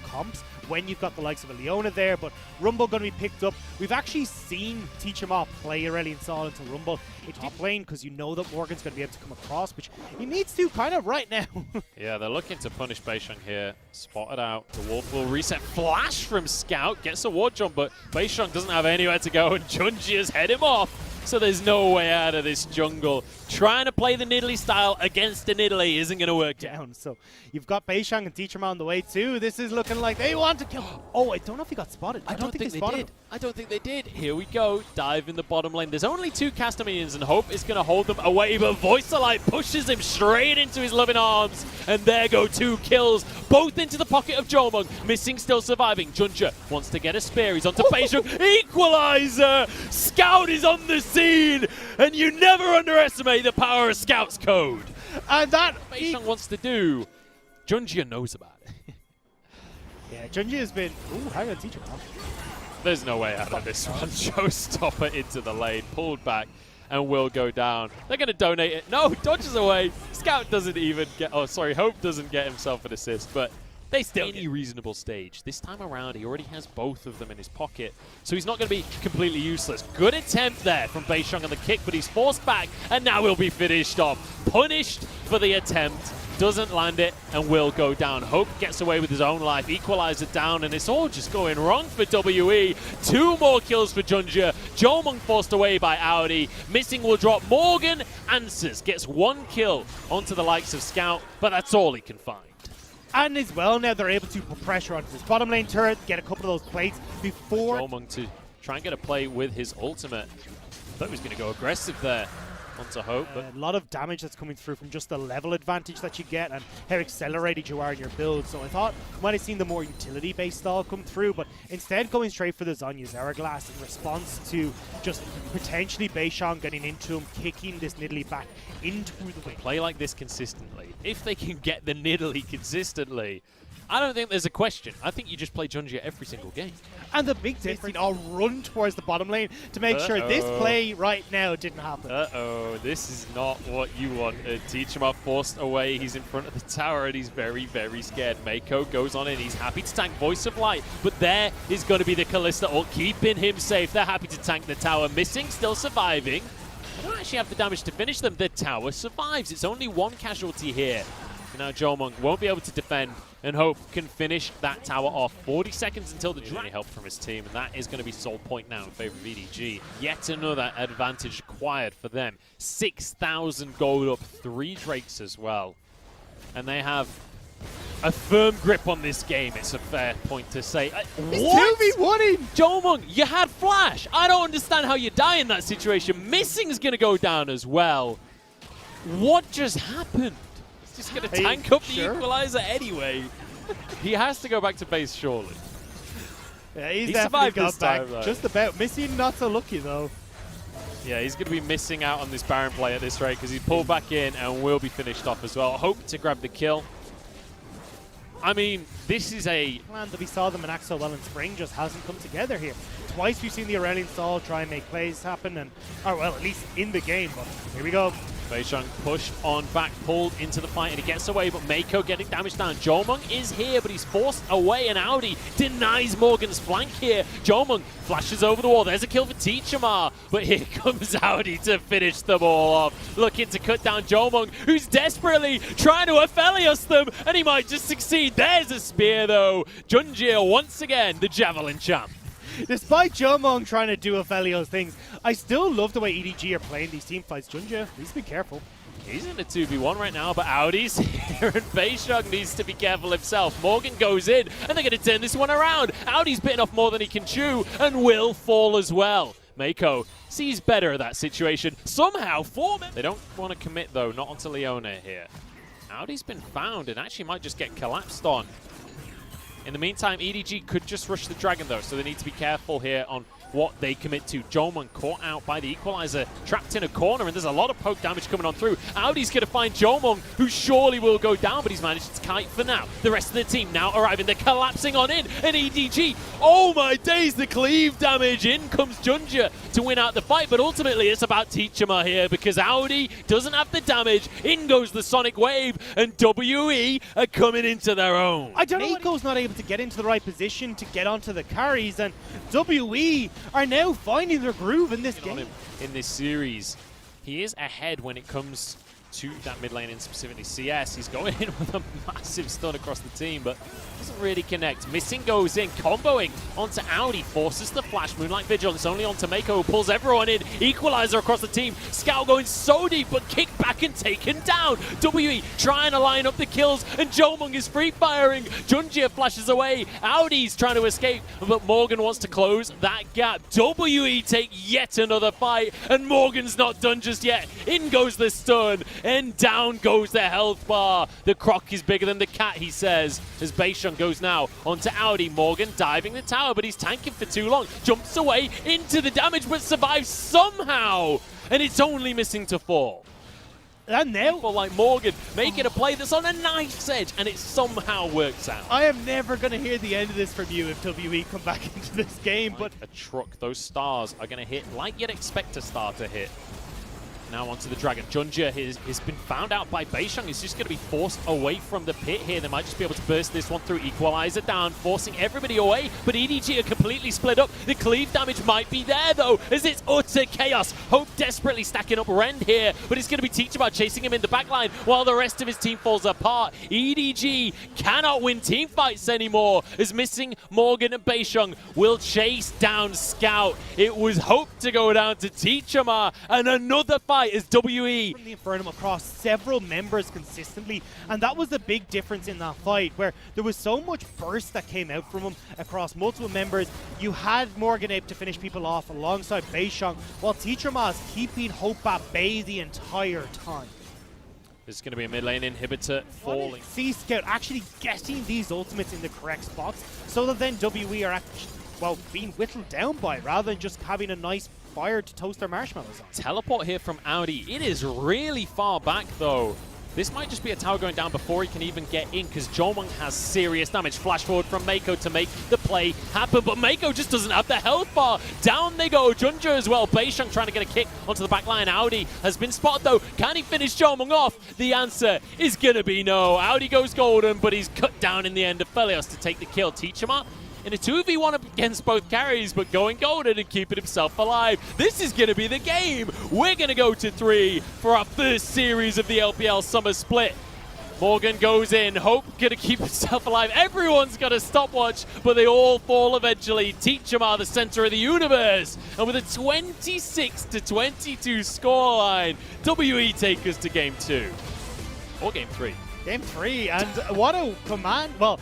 comps when you've got the likes of a Leona there, but Rumble going to be picked up. We've actually seen Teach 'em Up play Aurelion Sol into Rumble in top lane because you know that Morgan's going to be able to come across, which he needs to kind of right now. Yeah, they're looking to punish Beishang here. Spotted out. The Wolf will reset. Flash from Scout. Gets a ward jump, but Beishang doesn't have anywhere to go, and Junji has head him off. So there's no way out of this jungle. Trying to play the Nidalee style against the Nidalee isn't going to work down. So you've got Beishang and Teach 'em on the way too. This is looking like they want to kill. Oh, I don't know if he got spotted. I don't think they did. I don't think they did. Here we go. Dive in the bottom lane. There's only 2 caster minions, and Hope is going to hold them away, but Voicelite pushes him straight into his loving arms. And there go 2 kills, both into the pocket of Jomung. Missing still surviving. Junja wants to get a spear. He's onto Beishang. Equalizer! Scout is on the scene, and you never underestimate the power of Scout's code. And that Beishang wants to do, Junjia knows about it. Yeah, Junjia has been... Ooh, how did Teach 'em Up? There's no way out of this one. Showstopper into the lane, pulled back, and will go down. They're going to donate it. No, dodges away. Scout doesn't even get... Oh, sorry, Hope doesn't get himself an assist, but they still any reasonable stage. This time around, he already has both of them in his pocket, so he's not going to be completely useless. Good attempt there from Beishang on the kick, but he's forced back, and now will be finished off. Punished for the attempt. Doesn't land it and will go down. Hope gets away with his own life. Equalizer down, and it's all just going wrong for WE. 2 more kills for Junja. Jomung forced away by Audi. Missing will drop. Morgan answers. Gets 1 kill onto the likes of Scout, but that's all he can find. And as well, now they're able to put pressure onto this bottom lane turret, get a couple of those plates before... Jomung to try and get a play with his ultimate. Thought he was going to go aggressive there. Onto Hope, but a lot of damage that's coming through from just the level advantage that you get and how accelerated you are in your build. So I thought we might have seen the more utility-based style come through, but instead going straight for the Zhonya's Hourglass in response to just potentially Beishang getting into him, kicking this Nidalee back into the wing. Play like this consistently. If they can get the Nidalee consistently, I don't think there's a question. I think you just play Junji every single game. And the big difference, I'll run towards the bottom lane to make sure this play right now didn't happen. This is not what you want. Teach 'em Up forced away. He's in front of the tower and he's very, very scared. Mako goes on in. He's happy to tank Voice of Light, but there is going to be the Kalista ult keeping him safe. They're happy to tank the tower. Missing, still surviving. They don't actually have the damage to finish them. The tower survives. It's only 1 casualty here. Now Jomung won't be able to defend, and Hope can finish that tower off. 40 seconds until the drain help from his team, and that is going to be sole point now in favor of EDG. Yet another advantage acquired for them. 6,000 gold up, 3 Drakes as well. And they have a firm grip on this game, it's a fair point to say. What? 2v1ing! Jomung, you had Flash! I don't understand how you die in that situation. Missing's going to go down as well. What just happened? Just going to tank up the equalizer anyway. He has to go back to base, surely. Yeah, he's definitely got back. Just about. Missing, not so lucky, though. Yeah, he's going to be missing out on this Baron play at this rate because he pulled back in and will be finished off as well. Hope to grab the kill. I mean, this is a plan that we saw them enact so well in spring just hasn't come together here. Twice we've seen the Aurelion Sol try and make plays happen, and or well, at least in the game. But here we go. Beishang pushed on back, pulled into the fight, and he gets away, but Mako getting damage down. Jomung is here, but he's forced away, and Audi denies Morgan's flank here. Jomung flashes over the wall. There's a kill for Teach 'em Up, but here comes Audi to finish them all off. Looking to cut down Jomung, who's desperately trying to Aphelios them, and he might just succeed. There's a spear, though. Junjia, once again, the Javelin champ. Despite Jomung trying to do Aphelios things, I still love the way EDG are playing these team fights. Junja needs to be careful. He's in a 2v1 right now, but Audi's here, and Beishang needs to be careful himself. Morgan goes in, and they're going to turn this one around. Audi's bitten off more than he can chew, and will fall as well. Mako sees better of that situation. Somehow, they don't want to commit, though, not onto Leona here. Audi's been found, and actually might just get collapsed on. In the meantime, EDG could just rush the Dragon, though, so they need to be careful here on what they commit to. Jomung caught out by the equalizer, trapped in a corner, and there's a lot of poke damage coming on through. Audi's going to find Jomung, who surely will go down, but he's managed to kite for now. The rest of the team now arriving. They're collapsing on in, and EDG, oh my days, the cleave damage. In comes Junja to win out the fight, but ultimately it's about Teach 'em Up here, because Audi doesn't have the damage. In goes the Sonic Wave, and WE are coming into their own. I don't know. Mako's not able to get into the right position to get onto the carries, and WE are now finding their groove in this game. In this series, he is ahead when it comes to that mid lane, and specifically CS. He's going in with a massive stun across the team, but doesn't really connect. Missing goes in, comboing onto Audi, forces the flash. Moonlight Vigilance only onto Mako, who pulls everyone in. Equalizer across the team. Scout going so deep, but kicked back and taken down. WE trying to line up the kills, and Jomung is free firing. Junjia flashes away. Audi's trying to escape, but Morgan wants to close that gap. WE take yet another fight, and Morgan's not done just yet. In goes the stun, and down goes the health bar. The croc is bigger than the cat, he says, as Beishun goes now onto Audi. Morgan diving the tower, but he's tanking for too long. Jumps away into the damage, but survives somehow. And it's only missing to fall. And now, people like Morgan making a play that's on a knife's edge, and it somehow works out. I am never going to hear the end of this from you if WE come back into this game. Like but a truck, those stars are going to hit like you'd expect a star to hit. Now onto the Dragon. Junjia has been found out by Beishun. He's just going to be forced away from the pit here. They might just be able to burst this one through. Equalizer down, forcing everybody away. But EDG are completely split up. The cleave damage might be there, though, as it's utter chaos. Hope desperately stacking up Rend here, but it's going to be Teachable chasing him in the backline while the rest of his team falls apart. EDG cannot win team fights anymore, as missing Morgan and Beishun will chase down Scout. It was Hope to go down to Teachama, and another fight is WE. From the Infernum across several members consistently, and that was the big difference in that fight, where there was so much burst that came out from him across multiple members. You had Morgan able to finish people off alongside Beishun, while Teacherma is keeping Hope at bay the entire time. There's going to be a mid lane inhibitor falling. C-Scout actually getting these ultimates in the correct spots, so that then WE are actually, well, being whittled down by, rather than just having a nice fire to toast their marshmallows on. Teleport here from Audi. It is really far back, though. This might just be a tower going down before he can even get in, because Jomung has serious damage. Flash forward from Mako to make the play happen, but Mako just doesn't have the health bar. Down they go. Junja as well. Beishun trying to get a kick onto the back line. Audi has been spotted, though. Can he finish Jomung off? The answer is going to be no. Audi goes golden, but he's cut down in the end of Felios to take the kill. Teachama in a 2v1 against both carries, but going golden and keeping himself alive. This is going to be the game. We're going to go to 3 for our first series of the LPL Summer Split. Morgan goes in. Hope going to keep himself alive. Everyone's got a stopwatch, but they all fall eventually. Teachama, the center of the universe. And with a 26-22 scoreline, WE take us to game 2. Or game 3. Game 3, and what a command, well,